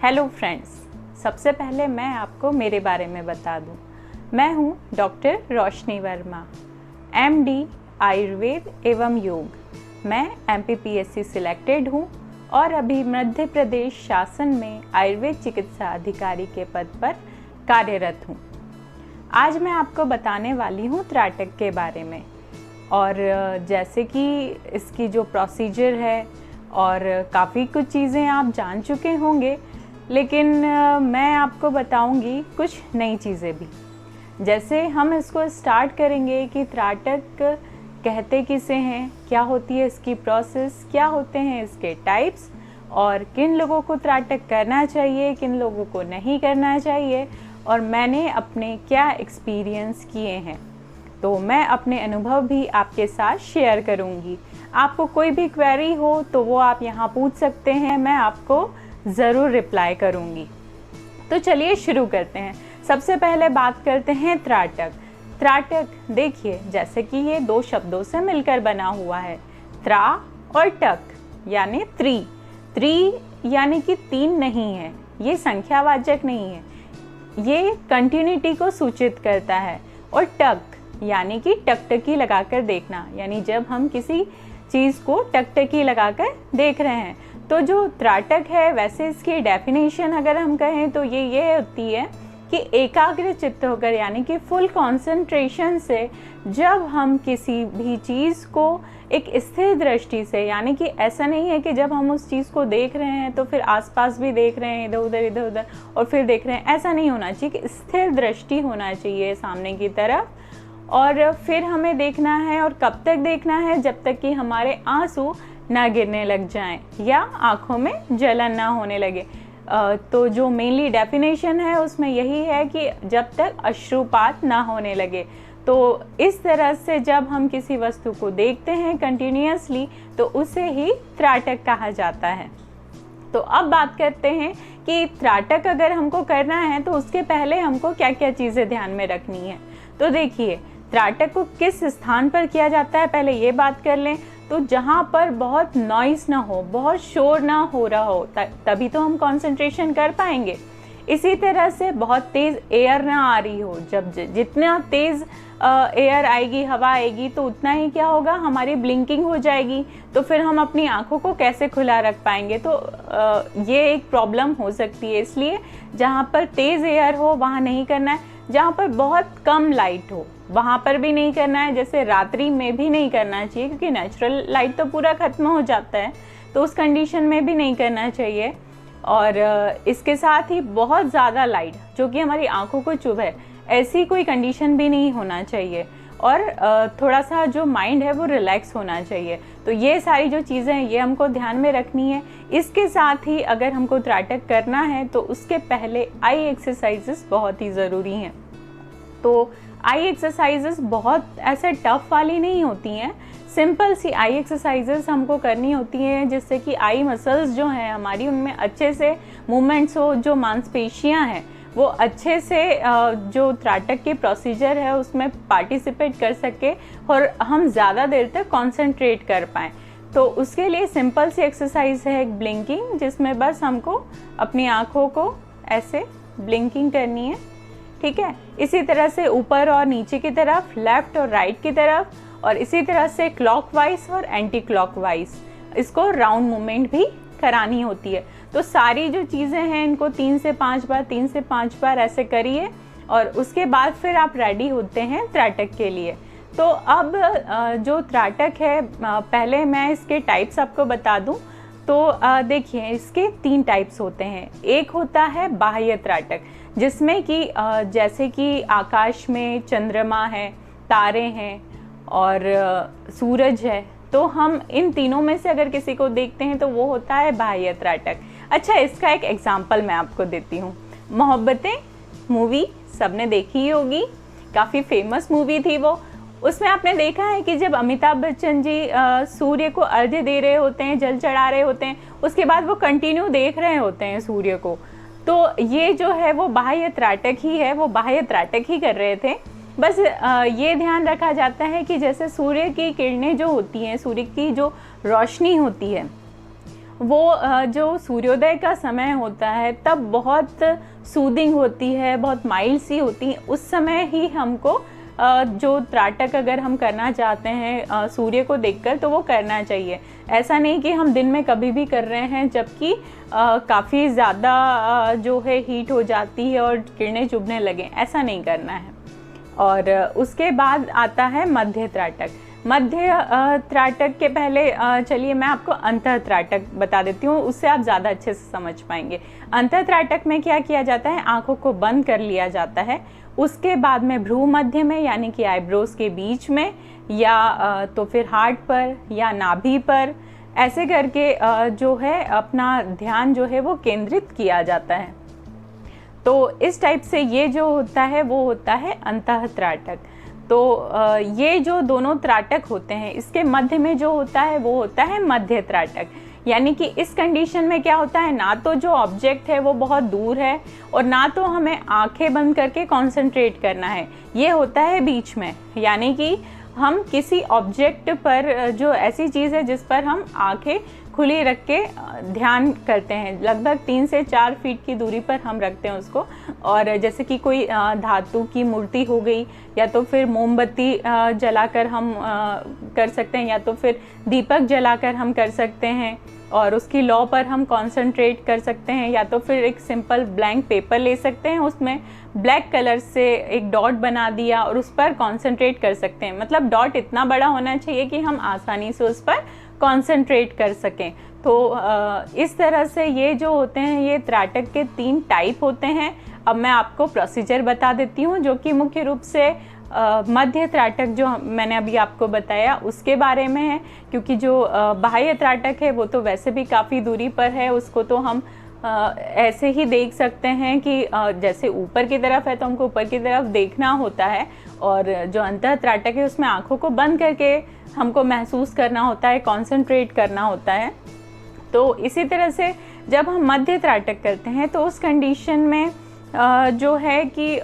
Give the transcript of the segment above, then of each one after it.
Hello friends, सबसे पहले मैं आपको मेरे बारे में बता दूं। मैं हूं डॉक्टर रोशनी वर्मा, एमडी आयुर्वेद एवं योग। मैं एमपीपीएससी सिलेक्टेड हूं और अभी मध्य प्रदेश शासन में आयुर्वेद चिकित्सा अधिकारी के पद पर कार्यरत हूं। आज मैं आपको बताने वाली हूं त्राटक के बारे में, और जैसे कि इसकी जो प्रोसीजर है और काफ़ी कुछ चीज़ें आप जान चुके होंगे, लेकिन मैं आपको बताऊंगी कुछ नई चीज़ें भी। जैसे हम इसको स्टार्ट करेंगे कि त्राटक कहते किसे हैं, क्या होती है इसकी प्रोसेस, क्या होते हैं इसके टाइप्स, और किन लोगों को त्राटक करना चाहिए, किन लोगों को नहीं करना चाहिए, और मैंने अपने क्या एक्सपीरियंस किए हैं। तो मैं अपने अनुभव भी आपके साथ शेयर करूंगी। आपको कोई भी क्वेरी हो तो वो आप यहाँ पूछ सकते हैं, मैं आपको ज़रूर रिप्लाई करूंगी। तो चलिए शुरू करते हैं। सबसे पहले बात करते हैं त्राटक। त्राटक देखिए, जैसे कि ये दो शब्दों से मिलकर बना हुआ है, त्रा और टक यानी त्रि। त्रि यानी कि तीन नहीं है, ये संख्यावाचक नहीं है, ये कंटिन्यूटी को सूचित करता है। और टक यानी कि टकटकी लगाकर देखना, यानी जब हम किसी चीज़ को टकटकी लगाकर देख रहे हैं। तो जो त्राटक है, वैसे इसकी डेफिनेशन अगर हम कहें तो ये होती है कि एकाग्र चित्त होकर, यानी कि फुल कंसंट्रेशन से जब हम किसी भी चीज़ को एक स्थिर दृष्टि से, यानी कि ऐसा नहीं है कि जब हम उस चीज़ को देख रहे हैं तो फिर आसपास भी देख रहे हैं, इधर उधर और फिर देख रहे हैं, ऐसा नहीं होना चाहिए। कि स्थिर दृष्टि होना चाहिए सामने की तरफ, और फिर हमें देखना है। और कब तक देखना है? जब तक कि हमारे आंसू ना गिरने लग जाएं या आँखों में जलन ना होने लगे। तो जो मेनली डेफिनेशन है उसमें यही है कि जब तक अश्रुपात ना होने लगे। तो इस तरह से जब हम किसी वस्तु को देखते हैं कंटिन्यूअसली, तो उसे ही त्राटक कहा जाता है। तो अब बात करते हैं कि त्राटक अगर हमको करना है तो उसके पहले हमको क्या क्या चीज़ें ध्यान में रखनी है। तो देखिए, त्राटक को किस स्थान पर किया जाता है, पहले ये बात कर लें। तो जहाँ पर बहुत नॉइस ना हो, बहुत शोर ना हो रहा हो, तभी तो हम कंसंट्रेशन कर पाएंगे। इसी तरह से बहुत तेज़ एयर ना आ रही हो। जब जितना तेज़ एयर आएगी, हवा आएगी, तो उतना ही क्या होगा, हमारी ब्लिंकिंग हो जाएगी। तो फिर हम अपनी आंखों को कैसे खुला रख पाएंगे? तो ये एक प्रॉब्लम हो सकती है। इसलिए जहाँ पर तेज़ एयर हो वहाँ नहीं करना है। जहाँ पर बहुत कम लाइट हो वहाँ पर भी नहीं करना है। जैसे रात्रि में भी नहीं करना चाहिए, क्योंकि नेचुरल लाइट तो पूरा ख़त्म हो जाता है, तो उस कंडीशन में भी नहीं करना चाहिए। और इसके साथ ही बहुत ज़्यादा लाइट जो कि हमारी आंखों को चुभे, ऐसी कोई कंडीशन भी नहीं होना चाहिए। और थोड़ा सा जो माइंड है वो रिलैक्स होना चाहिए। तो ये सारी जो चीज़ें हैं ये हमको ध्यान में रखनी है। इसके साथ ही अगर हमको त्राटक करना है तो उसके पहले आई एक्सरसाइजेस बहुत ही ज़रूरी हैं। तो आई एक्सरसाइजेस बहुत ऐसे टफ वाली नहीं होती हैं, सिंपल सी आई एक्सरसाइजेस हमको करनी होती हैं, जिससे कि आई मसल्स जो हैं हमारी, उनमें अच्छे से मूवमेंट्स हो, जो मांसपेशियां हैं वो अच्छे से जो त्राटक के प्रोसीजर है उसमें पार्टिसिपेट कर सके और हम ज़्यादा देर तक कंसंट्रेट कर पाएँ। तो उसके लिए सिंपल सी एक्सरसाइज है एक ब्लिंकिंग, जिसमें बस हमको अपनी आँखों को ऐसे ब्लिंकिंग करनी है, ठीक है। इसी तरह से ऊपर और नीचे की तरफ, लेफ्ट और राइट की तरफ, और इसी तरह से क्लॉकवाइज और एंटी क्लॉकवाइज, इसको राउंड मूवमेंट भी करानी होती है। तो सारी जो चीज़ें हैं इनको 3 से 5 बार ऐसे करिए, और उसके बाद फिर आप रेडी होते हैं त्राटक के लिए। तो अब जो त्राटक है, पहले मैं इसके टाइप्स आपको बता दूं। तो देखिए, इसके 3 टाइप्स होते हैं। एक होता है बाह्य त्राटक, जिसमें कि जैसे कि आकाश में चंद्रमा है, तारे हैं और सूरज है, तो हम इन तीनों में से अगर किसी को देखते हैं तो वो होता है बाह्य त्राटक। अच्छा, इसका एक एग्जांपल मैं आपको देती हूँ। मोहब्बतें मूवी सबने देखी ही होगी, काफ़ी फेमस मूवी थी वो। उसमें आपने देखा है कि जब अमिताभ बच्चन जी सूर्य को अर्घ्य दे रहे होते हैं, जल चढ़ा रहे होते हैं, उसके बाद वो कंटिन्यू देख रहे होते हैं सूर्य को। तो ये जो है वो बाह्य त्राटक ही है, वो बाह्य त्राटक ही कर रहे थे। बस ये ध्यान रखा जाता है कि जैसे सूर्य की किरणें जो होती हैं, सूर्य की जो रोशनी होती है, वो जो सूर्योदय का समय होता है तब बहुत सूदिंग होती है, बहुत माइल्ड सी होती है। उस समय ही हमको जो त्राटक अगर हम करना चाहते हैं सूर्य को देखकर, तो वो करना चाहिए। ऐसा नहीं कि हम दिन में कभी भी कर रहे हैं, जबकि काफ़ी ज़्यादा जो है हीट हो जाती है और किरणें चुभने लगें, ऐसा नहीं करना है। और उसके बाद आता है मध्य त्राटक। मध्य त्राटक के पहले चलिए मैं आपको अंतः त्राटक बता देती हूँ, उससे आप ज़्यादा अच्छे से समझ पाएंगे। अंतः त्राटक में क्या किया जाता है, आँखों को बंद कर लिया जाता है। उसके बाद में भ्रू मध्य में, यानी कि आईब्रोज के बीच में, या तो फिर हार्ट पर या नाभि पर, ऐसे करके जो है अपना ध्यान जो है वो केंद्रित किया जाता है। तो इस टाइप से ये जो होता है वो होता है अंतः त्राटक। तो ये जो दोनों त्राटक होते हैं, इसके मध्य में जो होता है वो होता है मध्य त्राटक। यानी कि इस कंडीशन में क्या होता है, ना तो जो ऑब्जेक्ट है वो बहुत दूर है और ना तो हमें आंखें बंद करके कंसंट्रेट करना है, ये होता है बीच में। यानी कि हम किसी ऑब्जेक्ट पर, जो ऐसी चीज़ है जिस पर हम आंखें खुली रख के ध्यान करते हैं, लगभग 3 से 4 फीट की दूरी पर हम रखते हैं उसको। और जैसे कि कोई धातु की मूर्ति हो गई, या तो फिर मोमबत्ती जलाकर हम कर सकते हैं, या तो फिर दीपक जलाकर हम कर सकते हैं और उसकी लौ पर हम कंसंट्रेट कर सकते हैं, या तो फिर एक सिंपल ब्लैंक पेपर ले सकते हैं, उसमें ब्लैक कलर से एक डॉट बना दिया और उस पर कंसंट्रेट कर सकते हैं। मतलब डॉट इतना बड़ा होना चाहिए कि हम आसानी से उस पर कंसंट्रेट कर सकें। तो इस तरह से ये जो होते हैं, ये त्राटक के 3 टाइप होते हैं। अब मैं आपको प्रोसीजर बता देती हूँ, जो कि मुख्य रूप से मध्य त्राटक जो मैंने अभी आपको बताया उसके बारे में है, क्योंकि जो बाह्य त्राटक है वो तो वैसे भी काफ़ी दूरी पर है, उसको तो हम ऐसे ही देख सकते हैं कि जैसे ऊपर की तरफ है तो हमको ऊपर की तरफ देखना होता है, और जो अंतः त्राटक है उसमें आँखों को बंद करके हमको महसूस करना होता है, कंसंट्रेट करना होता है। तो इसी तरह से जब हम मध्य त्राटक करते हैं तो उस कंडीशन में जो है कि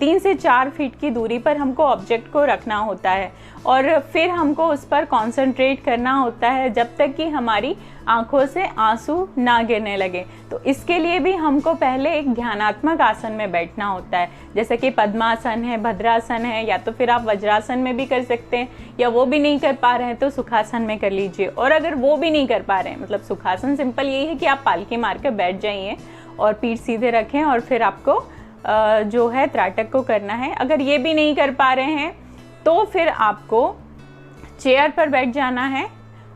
3 से 4 फीट की दूरी पर हमको ऑब्जेक्ट को रखना होता है और फिर हमको उस पर कंसंट्रेट करना होता है जब तक कि हमारी आंखों से आंसू ना गिरने लगे। तो इसके लिए भी हमको पहले एक ध्यानात्मक आसन में बैठना होता है, जैसे कि पद्मासन है, भद्रासन है, या तो फिर आप वज्रासन में भी कर सकते हैं, या वो भी नहीं कर पा रहे हैं तो सुखासन में कर लीजिए। और अगर वो भी नहीं कर पा रहे हैं, मतलब सुखासन सिंपल यही है कि आप पालकी मार कर बैठ जाइए और पीठ सीधे रखें और फिर आपको जो है त्राटक को करना है। अगर ये भी नहीं कर पा रहे हैं तो फिर आपको चेयर पर बैठ जाना है,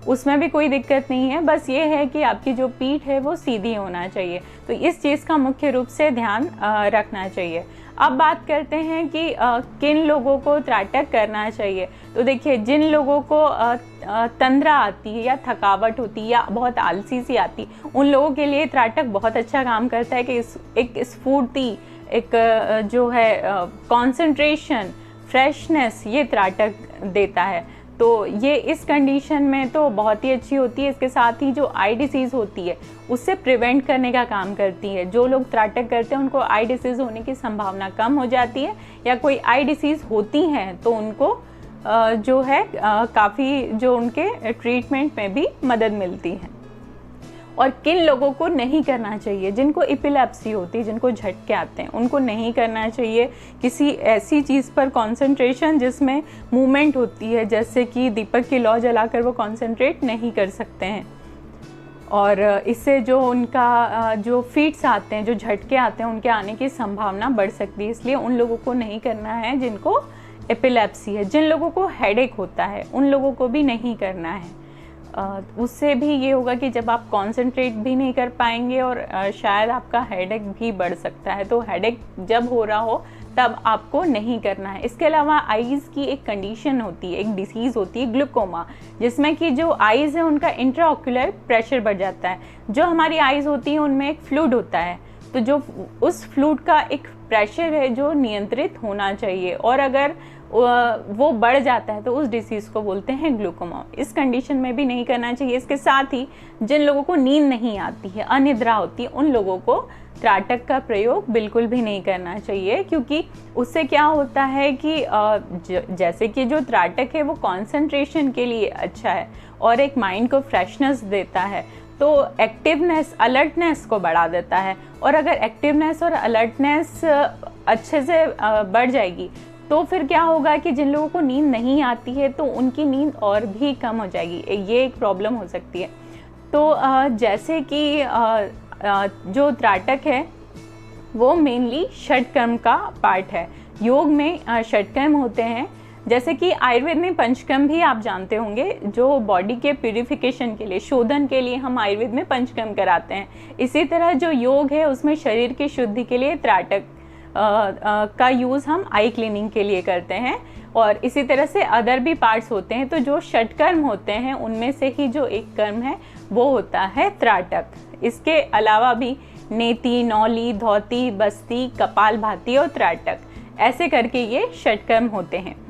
उसमें भी कोई दिक्कत नहीं है, बस ये है कि आपकी जो पीठ है वो सीधी होना चाहिए। तो इस चीज़ का मुख्य रूप से ध्यान रखना चाहिए। अब बात करते हैं कि किन लोगों को त्राटक करना चाहिए। तो देखिए, जिन लोगों को तंद्रा आती है या थकावट होती है या बहुत आलसी सी आती, उन लोगों के लिए त्राटक बहुत अच्छा काम करता है कि एक स्फूर्ति, एक जो है कंसंट्रेशन, फ्रेशनेस, ये त्राटक देता है। तो ये इस कंडीशन में तो बहुत ही अच्छी होती है। इसके साथ ही जो आई डिसीज़ होती है उससे प्रिवेंट करने का काम करती है। जो लोग त्राटक करते हैं उनको आई डिसीज़ होने की संभावना कम हो जाती है, या कोई आई डिसीज़ होती हैं तो उनको जो है काफ़ी जो उनके ट्रीटमेंट में भी मदद मिलती है। और किन लोगों को नहीं करना चाहिए, जिनको एपिलेप्सी होती है, जिनको झटके आते हैं, उनको नहीं करना चाहिए किसी ऐसी चीज़ पर कंसंट्रेशन जिसमें मूवमेंट होती है, जैसे कि दीपक की लौ जलाकर वो कंसंट्रेट नहीं कर सकते हैं। और इससे जो उनका जो फिट्स आते हैं, जो झटके आते हैं, उनके आने की संभावना बढ़ सकती है। इसलिए उन लोगों को नहीं करना है जिनको एपिलेप्सी है। जिन लोगों को हेडेक होता है उन लोगों को भी नहीं करना है। उससे भी ये होगा कि जब आप कंसंट्रेट भी नहीं कर पाएंगे और शायद आपका हेडेक भी बढ़ सकता है। तो हेडेक जब हो रहा हो तब आपको नहीं करना है। इसके अलावा आईज़ की एक कंडीशन होती है, एक डिसीज़ होती है ग्लूकोमा, जिसमें कि जो आईज़ है उनका इंट्राऑक्यूलर प्रेशर बढ़ जाता है। जो हमारी आईज़ होती हैं उनमें एक फ्लूइड होता है, तो जो उस फ्लूइड का एक प्रेशर है जो नियंत्रित होना चाहिए, और अगर वो बढ़ जाता है तो उस डिसीज़ को बोलते हैं ग्लूकोमा। इस कंडीशन में भी नहीं करना चाहिए। इसके साथ ही जिन लोगों को नींद नहीं आती है, अनिद्रा होती है, उन लोगों को त्राटक का प्रयोग बिल्कुल भी नहीं करना चाहिए, क्योंकि उससे क्या होता है कि जैसे कि जो त्राटक है वो कंसंट्रेशन के लिए अच्छा है और एक माइंड को फ्रेशनेस देता है, तो एक्टिवनेस, अलर्टनेस को बढ़ा देता है। और अगर एक्टिवनेस और अलर्टनेस अच्छे से बढ़ जाएगी तो फिर क्या होगा कि जिन लोगों को नींद नहीं आती है तो उनकी नींद और भी कम हो जाएगी, ये एक प्रॉब्लम हो सकती है। तो जैसे कि जो त्राटक है वो मेनली षटकर्म का पार्ट है। योग में षटकर्म होते हैं, जैसे कि आयुर्वेद में पंचकर्म भी आप जानते होंगे, जो बॉडी के प्यूरिफिकेशन के लिए, शोधन के लिए हम आयुर्वेद में पंचकर्म कराते हैं। इसी तरह जो योग है उसमें शरीर की शुद्धि के लिए त्राटक का यूज़ हम आई क्लीनिंग के लिए करते हैं। और इसी तरह से अदर भी पार्ट्स होते हैं। तो जो षटकर्म होते हैं उनमें से ही जो एक कर्म है वो होता है त्राटक। इसके अलावा भी नेति, नौली, धौती, बस्ती, कपालभाति और त्राटक, ऐसे करके ये षटकर्म होते हैं।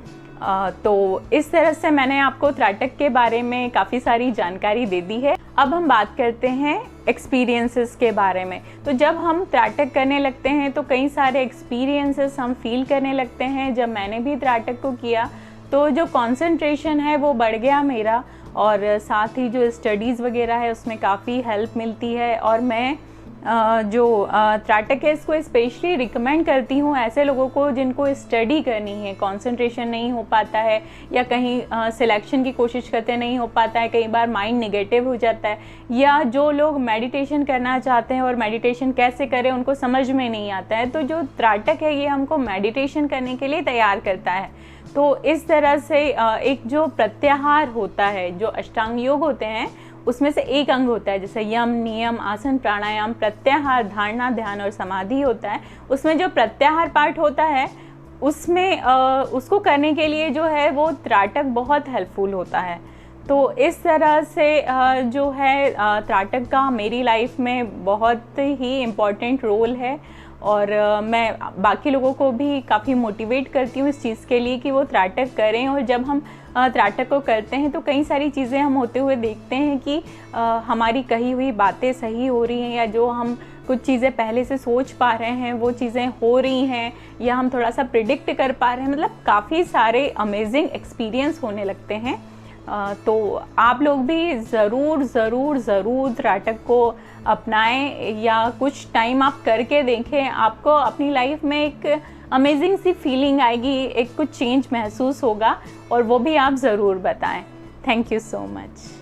तो इस तरह से मैंने आपको त्राटक के बारे में काफ़ी सारी जानकारी दे दी है। अब हम बात करते हैं एक्सपीरियंसेस के बारे में। तो जब हम त्राटक करने लगते हैं तो कई सारे एक्सपीरियंसेस हम फील करने लगते हैं। जब मैंने भी त्राटक को किया तो जो कंसंट्रेशन है वो बढ़ गया मेरा, और साथ ही जो स्टडीज़ वगैरह है उसमें काफ़ी हेल्प मिलती है। और मैं जो त्राटक है इसको स्पेशली रिकमेंड करती हूँ ऐसे लोगों को जिनको स्टडी करनी है, कंसंट्रेशन नहीं हो पाता है, या कहीं सिलेक्शन की कोशिश करते नहीं हो पाता है, कई बार माइंड नेगेटिव हो जाता है, या जो लोग मेडिटेशन करना चाहते हैं और मेडिटेशन कैसे करें उनको समझ में नहीं आता है। तो जो त्राटक है ये हमको मेडिटेशन करने के लिए तैयार करता है। तो इस तरह से एक जो प्रत्याहार होता है, जो अष्टांग योग होते हैं उसमें से एक अंग होता है, जैसे यम, नियम, आसन, प्राणायाम, प्रत्याहार, धारणा, ध्यान और समाधि होता है। उसमें जो प्रत्याहार पार्ट होता है उसमें उसको करने के लिए जो है वो त्राटक बहुत हेल्पफुल होता है। तो इस तरह से जो है त्राटक का मेरी लाइफ में बहुत ही इम्पॉर्टेंट रोल है। और मैं बाकी लोगों को भी काफ़ी मोटिवेट करती हूँ इस चीज़ के लिए कि वो त्राटक करें। और जब हम त्राटक को करते हैं तो कई सारी चीज़ें हम होते हुए देखते हैं कि हमारी कही हुई बातें सही हो रही हैं, या जो हम कुछ चीज़ें पहले से सोच पा रहे हैं वो चीज़ें हो रही हैं, या हम थोड़ा सा प्रिडिक्ट कर पा रहे हैं। मतलब काफ़ी सारे अमेजिंग एक्सपीरियंस होने लगते हैं। तो आप लोग भी ज़रूर त्राटक को अपनाएं, या कुछ टाइम आप करके देखें। आपको अपनी लाइफ में एक अमेजिंग सी फीलिंग आएगी, एक कुछ चेंज महसूस होगा, और वो भी आप ज़रूर बताएं। Thank you so much.